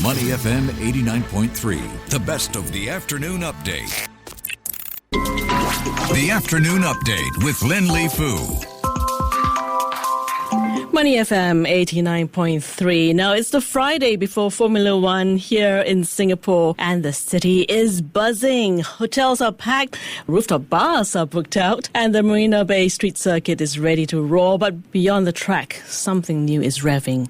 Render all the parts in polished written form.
Money FM 89.3, the best of the afternoon update. The afternoon update with Lynlee Foo. Money FM 89.3. Now, it's the Friday before Formula One here in Singapore, and the city is buzzing. Hotels are packed, rooftop bars are booked out, and the Marina Bay street circuit is ready to roar. But beyond the track, something new is revving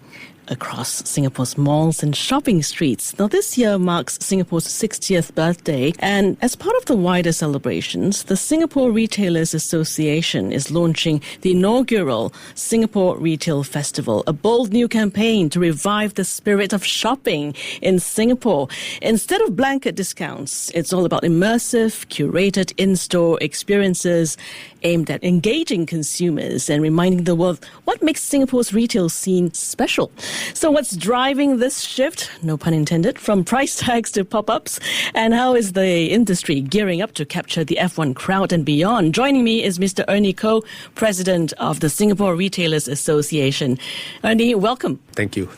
across Singapore's malls and shopping streets. Now, this year marks Singapore's 60th birthday, and as part of the wider celebrations, the Singapore Retailers Association is launching the inaugural Singapore Retail Festival, a bold new campaign to revive the spirit of shopping in Singapore. Instead of blanket discounts, it's all about immersive, curated in-store experiences aimed at engaging consumers and reminding the world what makes Singapore's retail scene special. So what's driving this shift, no pun intended, from price tags to pop-ups, and how is the industry gearing up to capture the F1 crowd and beyond? Joining me is Mr. Ernie Koh, President of the Singapore Retailers Association. Ernie, welcome. Thank you.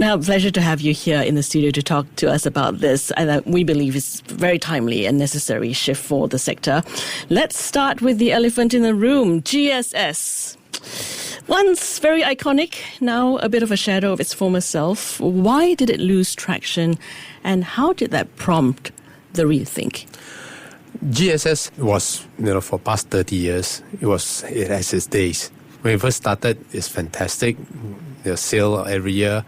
Now, pleasure to have you here in the studio to talk to us about this. And we believe it's very timely and necessary shift for the sector. Let's start with the elephant in the room, GSS. Once very iconic, now a bit of a shadow of its former self. Why did it lose traction, and how did that prompt the rethink? GSS was, for past 30 years, it has its days. When it first started, it's fantastic. There's sale every year.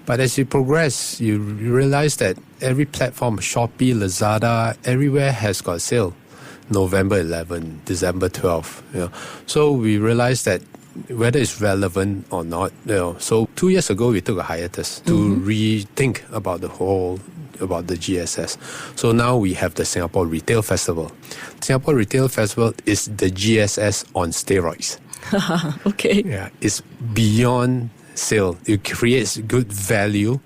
But as you progress, you realize that every platform, Shopee, Lazada, everywhere has got sale. November 11, December 12. So we realized that whether it's relevant or not. So 2 years ago, we took a hiatus to rethink about the GSS. So now we have the Singapore Retail Festival. Singapore Retail Festival is the GSS on steroids. Okay. Yeah, it's beyond sale. It creates good value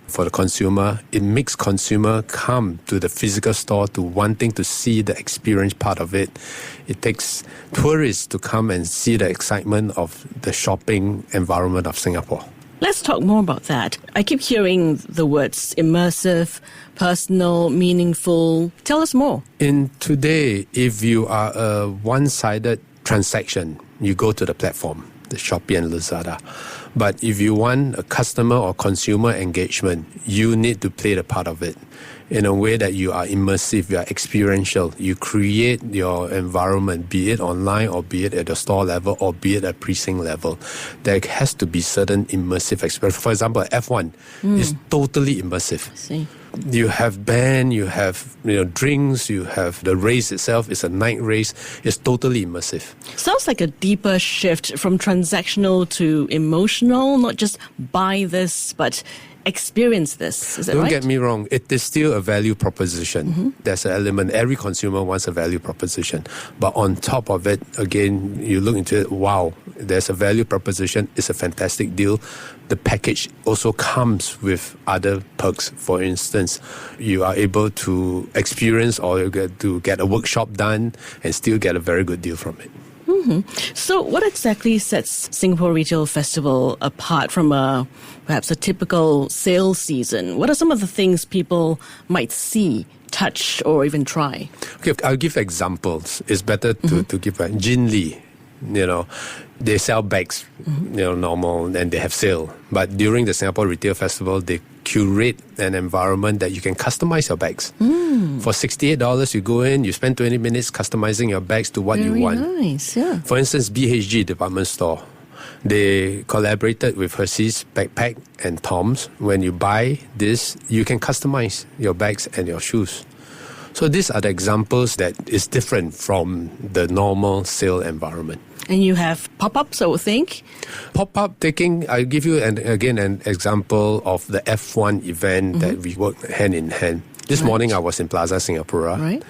for the consumer. It makes consumer come to the physical store to wanting to see the experience part of it. It takes tourists to come and see the excitement of the shopping environment of Singapore. Let's talk more about that. I keep hearing the words immersive, personal, meaningful. Tell us more. In today, if you are a one-sided transaction, you go to the platform, the Shopee and Lazada. But if you want a customer or consumer engagement, you need to play the part of it in a way that you are immersive, you are experiential. You create your environment, be it online or be it at the store level or be it at precinct level. There has to be certain immersive experience. For example, F1 is totally immersive. I see. You have band, you have drinks, you have the race itself. It's a night race. It's totally immersive. Sounds like a deeper shift from transactional to emotional, not just buy this, but experience this. Is that right? Don't get me wrong. It is still a value proposition. There's an element. Every consumer wants a value proposition. But on top of it, again, you look into it, wow, there's a value proposition. It's a fantastic deal. The package also comes with other perks. For instance, you are able to experience or to get a workshop done and still get a very good deal from it. So what exactly sets Singapore Retail Festival apart from perhaps a typical sales season? What are some of the things people might see, touch, or even try? Okay, I'll give examples. It's better to give a Lynlee. They sell bags, normal, and they have sale. But during the Singapore Retail Festival, they curate an environment that you can customize your bags. For $68, you go in, you spend 20 minutes customizing your bags to what you want. Very nice, yeah. For instance, BHG department store, they collaborated with Hershey's Backpack and Tom's. When you buy this, you can customize your bags and your shoes. So these are the examples that is different from the normal sale environment. And you have pop-ups, I would think. Pop-up taking, I'll give you an example of the F1 event that we work hand in hand. This morning I was in Plaza Singapura. Right.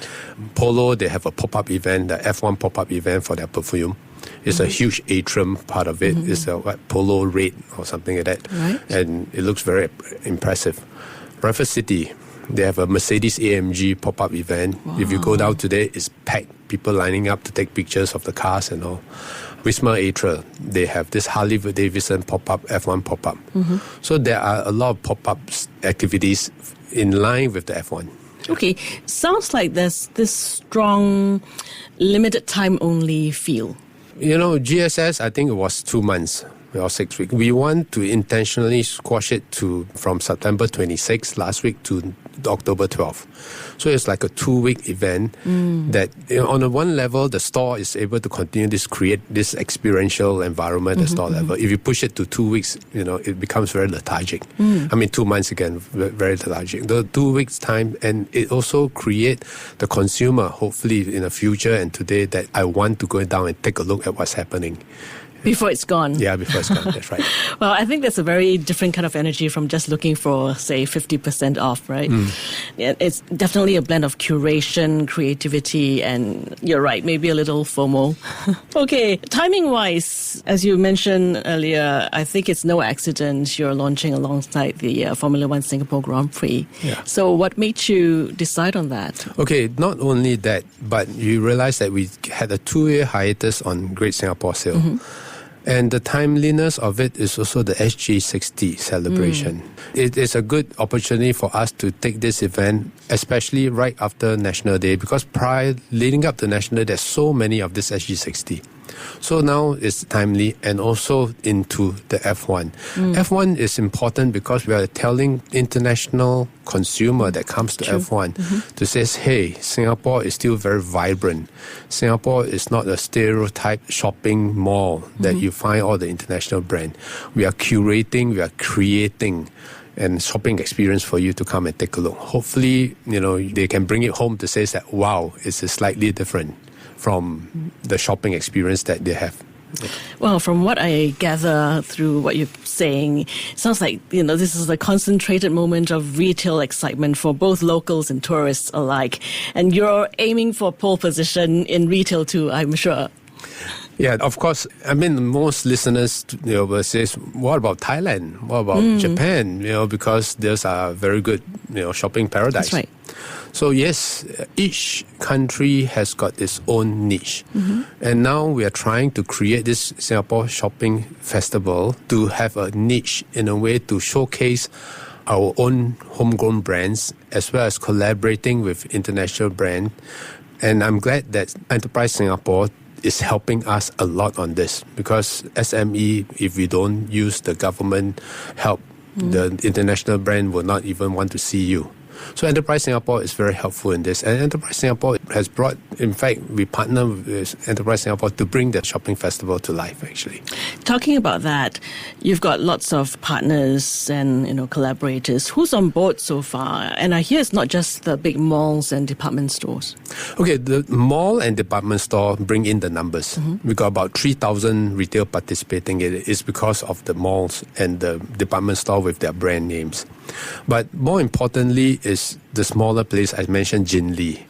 Polo, they have a pop-up event, the F1 pop-up event for their perfume. It's a huge atrium part of it. It's a Polo Red or something like that. Right. And it looks very impressive. Raffles City, they have a Mercedes AMG pop-up event. Wow. If you go down today, it's packed. People lining up to take pictures of the cars and all. Wisma Atria, they have this Harley-Davidson pop-up, F1 pop-up. So there are a lot of pop-up activities in line with the F1. Okay, sounds like there's this strong, limited time only feel. GSS, I think it was 2 months or 6 weeks. We want to intentionally squash it from September 26th last week to October 12th. So it's like a 2-week event that on a one level, the store is able to continue create this experiential environment at store level. If you push it to 2 weeks, it becomes very lethargic. 2 months again, very lethargic. The 2 weeks time, and it also create the consumer, hopefully in the future and today, that I want to go down and take a look at what's happening. Before it's gone. Yeah, before it's gone. That's right. Well, I think that's a very different kind of energy from just looking for, say, 50% off, right? Yeah, it's definitely a blend of curation, creativity, and you're right, maybe a little FOMO. Okay, timing-wise, as you mentioned earlier, I think it's no accident you're launching alongside the Formula One Singapore Grand Prix. Yeah. So what made you decide on that? Okay, not only that, but you realize that we had a 2-year hiatus on Great Singapore Sale. And the timeliness of it is also the SG60 celebration. It is a good opportunity for us to take this event, especially right after National Day, because leading up to National Day, there's so many of this SG60. So now it's timely, and also into the F1. F1 is important because we are telling international consumer that comes to F1 to say, hey, Singapore is still very vibrant. Singapore is not a stereotype shopping mall that you find all the international brand. We are curating, we are creating and shopping experience for you to come and take a look. Hopefully, they can bring it home to say that, wow, it's slightly different from the shopping experience that they have. Well, from what I gather through what you're saying, it sounds like, this is a concentrated moment of retail excitement for both locals and tourists alike. And you're aiming for pole position in retail too, I'm sure. Yeah, of course. I mean, most listeners, will say, what about Thailand? What about Japan? Because those are very good, shopping paradise. That's right. So yes, each country has got its own niche. And now we are trying to create this Singapore Shopping Festival to have a niche in a way to showcase our own homegrown brands as well as collaborating with international brands. And I'm glad that Enterprise Singapore is helping us a lot on this, because SME, if we don't use the government help, the international brand will not even want to see you. So Enterprise Singapore is very helpful in this. And Enterprise Singapore has brought, in fact, we partner with Enterprise Singapore to bring the shopping festival to life, actually. Talking about that, you've got lots of partners and, collaborators. Who's on board so far? And I hear it's not just the big malls and department stores. Okay, the mall and department store bring in the numbers. We got about 3,000 retail participating in it. It's because of the malls and the department store with their brand names. But more importantly is the smaller place. I mentioned Lynlee,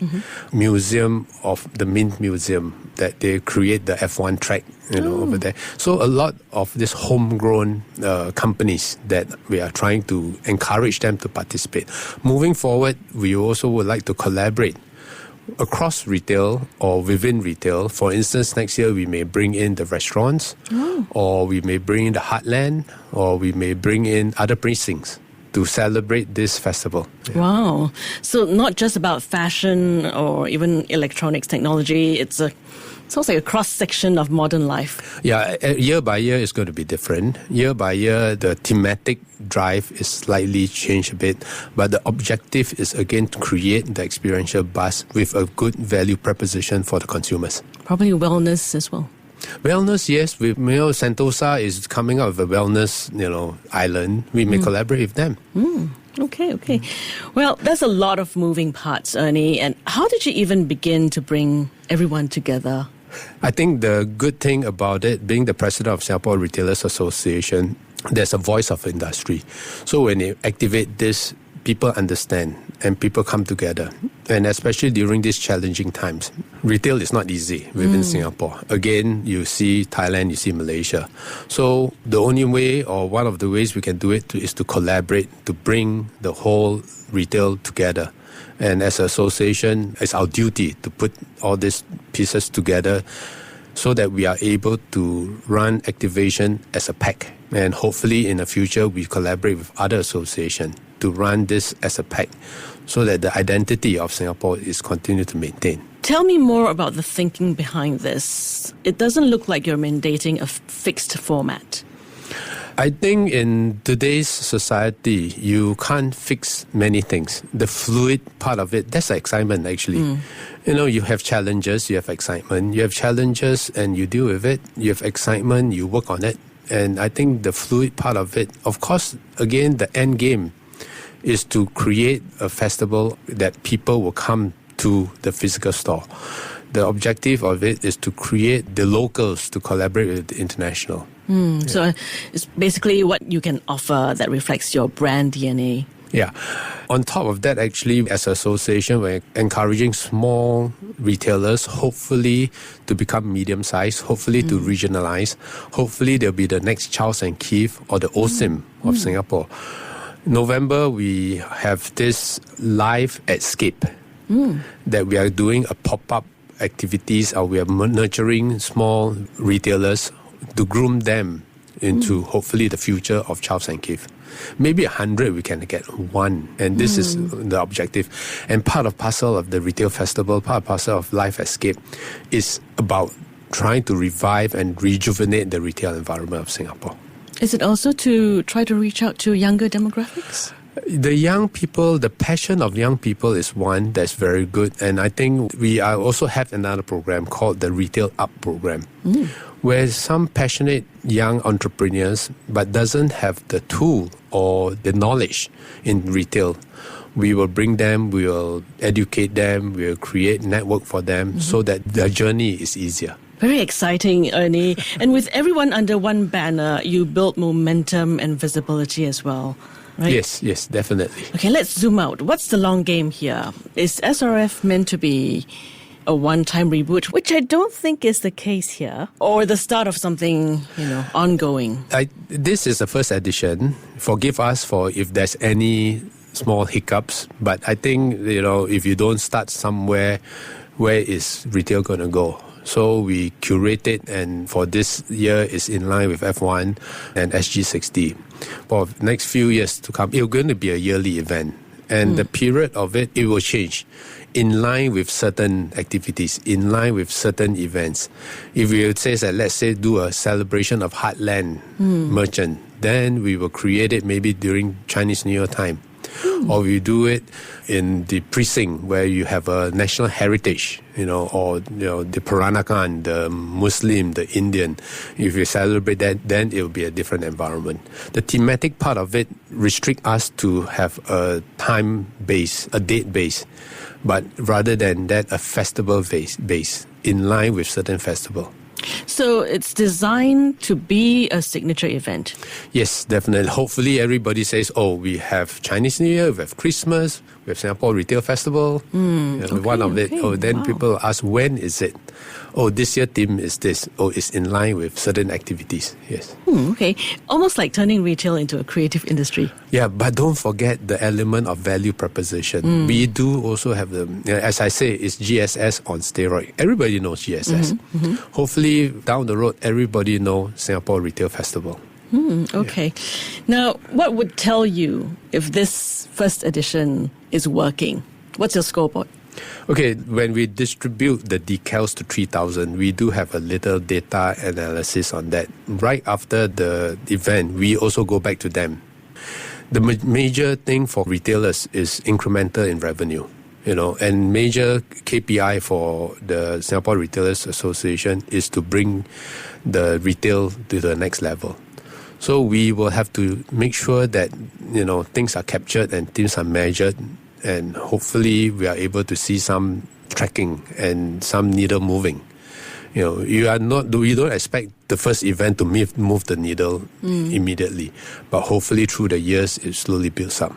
Museum of the Mint Museum, that they create the F1 track, over there. So a lot of these homegrown companies that we are trying to encourage them to participate. Moving forward, we also would like to collaborate across retail or within retail. For instance, next year we may bring in the restaurants, or we may bring in the heartland, or we may bring in other precincts to celebrate this festival. Yeah. Wow. So not just about fashion or even electronics technology, it's sounds like a cross-section of modern life. Yeah, year by year it's going to be different. Year by year, the thematic drive is slightly changed a bit, but the objective is again to create the experiential buzz with a good value proposition for the consumers. Probably wellness as well. Wellness, yes. Sentosa is coming out with a wellness, island. We may collaborate with them. Okay. Well, there's a lot of moving parts, Ernie. And how did you even begin to bring everyone together? I think the good thing about it, being the president of Singapore Retailers Association, there's a voice of industry. So when you activate this, people understand and people come together. And especially during these challenging times, retail is not easy within Singapore. Again, you see Thailand, you see Malaysia. So the only way, or one of the ways we can do it is to collaborate, to bring the whole retail together. And as an association, it's our duty to put all these pieces together so that we are able to run activation as a pack. And hopefully in the future, we collaborate with other associations to run this as a pack so that the identity of Singapore is continued to maintain. Tell me more about the thinking behind this. It doesn't look like you're mandating a fixed format. I think in today's society, you can't fix many things. The fluid part of it, that's the excitement actually. You have challenges, you have excitement. You have challenges and you deal with it. You have excitement, you work on it. And I think the fluid part of it, of course, again, the end game is to create a festival that people will come to the physical store. The objective of it is to create the locals to collaborate with the international. So it's basically what you can offer that reflects your brand DNA. Yeah. On top of that, actually, as an association, we're encouraging small retailers, hopefully to become medium-sized, hopefully to regionalize. Hopefully they'll be the next Charles & Keith or the OSIM of Singapore. November, we have this live escape that we are doing a pop-up activities, or we are nurturing small retailers to groom them into hopefully the future of Charles & Keith. Maybe 100 we can get one, and this is the objective. And part of parcel of the retail festival, part of parcel of Life Escape is about trying to revive and rejuvenate the retail environment of Singapore. Is it also to try to reach out to younger demographics? The young people, the passion of young people is one that's very good. And I think we also have another program called the Retail Up program, where some passionate young entrepreneurs but doesn't have the tool or the knowledge in retail, we will bring them, we will educate them, we will create network for them so that their journey is easier. Very exciting, Ernie. And with everyone under one banner, you build momentum and visibility as well, right? Yes, definitely. Okay, let's zoom out. What's the long game here? Is SRF meant to be a one-time reboot, which I don't think is the case here, or the start of something, ongoing? This is the first edition. Forgive us for if there's any small hiccups, but I think, if you don't start somewhere, where is retail going to go? So we curated, and for this year is in line with F1 and SG60. For the next few years to come, it's going to be a yearly event. And the period of it will change in line with certain activities, in line with certain events. If we would say that, let's say, do a celebration of Heartland Merchant, then we will create it maybe during Chinese New Year time. Or we do it in the precinct where you have a national heritage, or the Peranakan, the Muslim, the Indian. If you celebrate that, then it will be a different environment. The thematic part of it restrict us to have a time base, a date base, but rather than that, a festival base in line with certain festival. So it's designed to be a signature event? Yes, definitely. Hopefully everybody says, we have Chinese New Year, we have Christmas, we have Singapore Retail Festival. One of it. Then people ask, when is it? This year theme is this. It's in line with certain activities. Yes. Okay. Almost like turning retail into a creative industry. Yeah, but don't forget the element of value proposition. We do also have as I say, it's GSS on steroid. Everybody knows GSS. Hopefully down the road, everybody knows Singapore Retail Festival. Okay. Now, what would tell you if this first edition is working? What's your scoreboard? Okay, when we distribute the decals to 3,000, we do have a little data analysis on that. Right after the event, we also go back to them. The major thing for retailers is incremental in revenue, and major KPI for the Singapore Retailers Association is to bring the retail to the next level. So we will have to make sure that, things are captured and things are measured, and hopefully we are able to see some tracking and some needle moving. We don't expect the first event to move the needle immediately, but hopefully through the years it slowly builds up.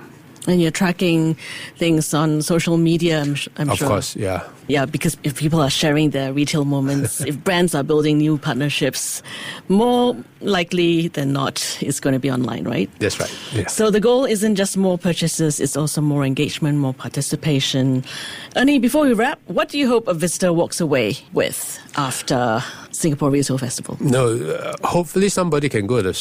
And you're tracking things on social media, I'm sure. Of course, yeah. Yeah, because if people are sharing their retail moments, if brands are building new partnerships, more likely than not, it's going to be online, right? That's right. Yeah. So the goal isn't just more purchases, it's also more engagement, more participation. Ernie, before we wrap, what do you hope a visitor walks away with after Singapore Retail Festival? No, hopefully somebody can go to the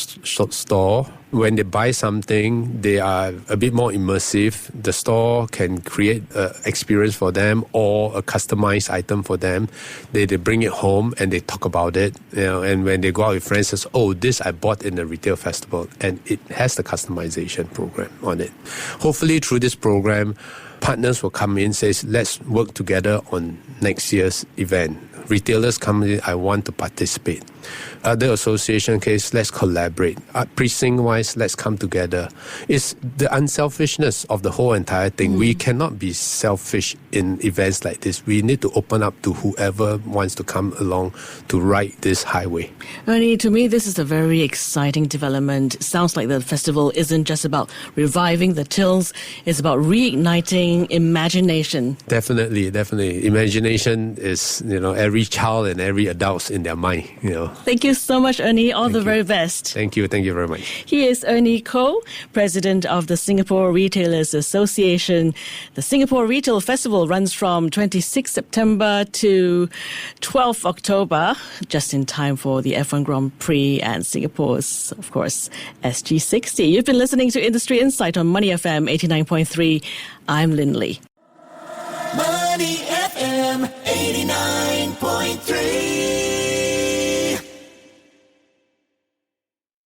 store. When they buy something, they are a bit more immersive. The store can create an experience for them or a customized item for them. They bring it home and they talk about it. And when they go out with friends, says, "Oh, this I bought in the retail festival," and it has the customization program on it. Hopefully, through this program, partners will come in, says, "Let's work together on next year's event." Retailers come in, "I want to participate." Other association case, let's collaborate. Precinct-wise, let's come together. It's the unselfishness of the whole entire thing. We cannot be selfish in events like this. We need to open up to whoever wants to come along to ride this highway. Ernie, to me, this is a very exciting development. It sounds like the festival isn't just about reviving the tills. It's about reigniting imagination. Definitely. Imagination is, every child and every adult in their mind, Thank you so much, Ernie. All the very best. Thank you very much. He is Ernie Koh, President of the Singapore Retailers Association. The Singapore Retail Festival runs from 26 September to 12 October, just in time for the F1 Grand Prix and Singapore's, of course, SG60. You've been listening to Industry Insight on Money FM 89.3. I'm Lynlee.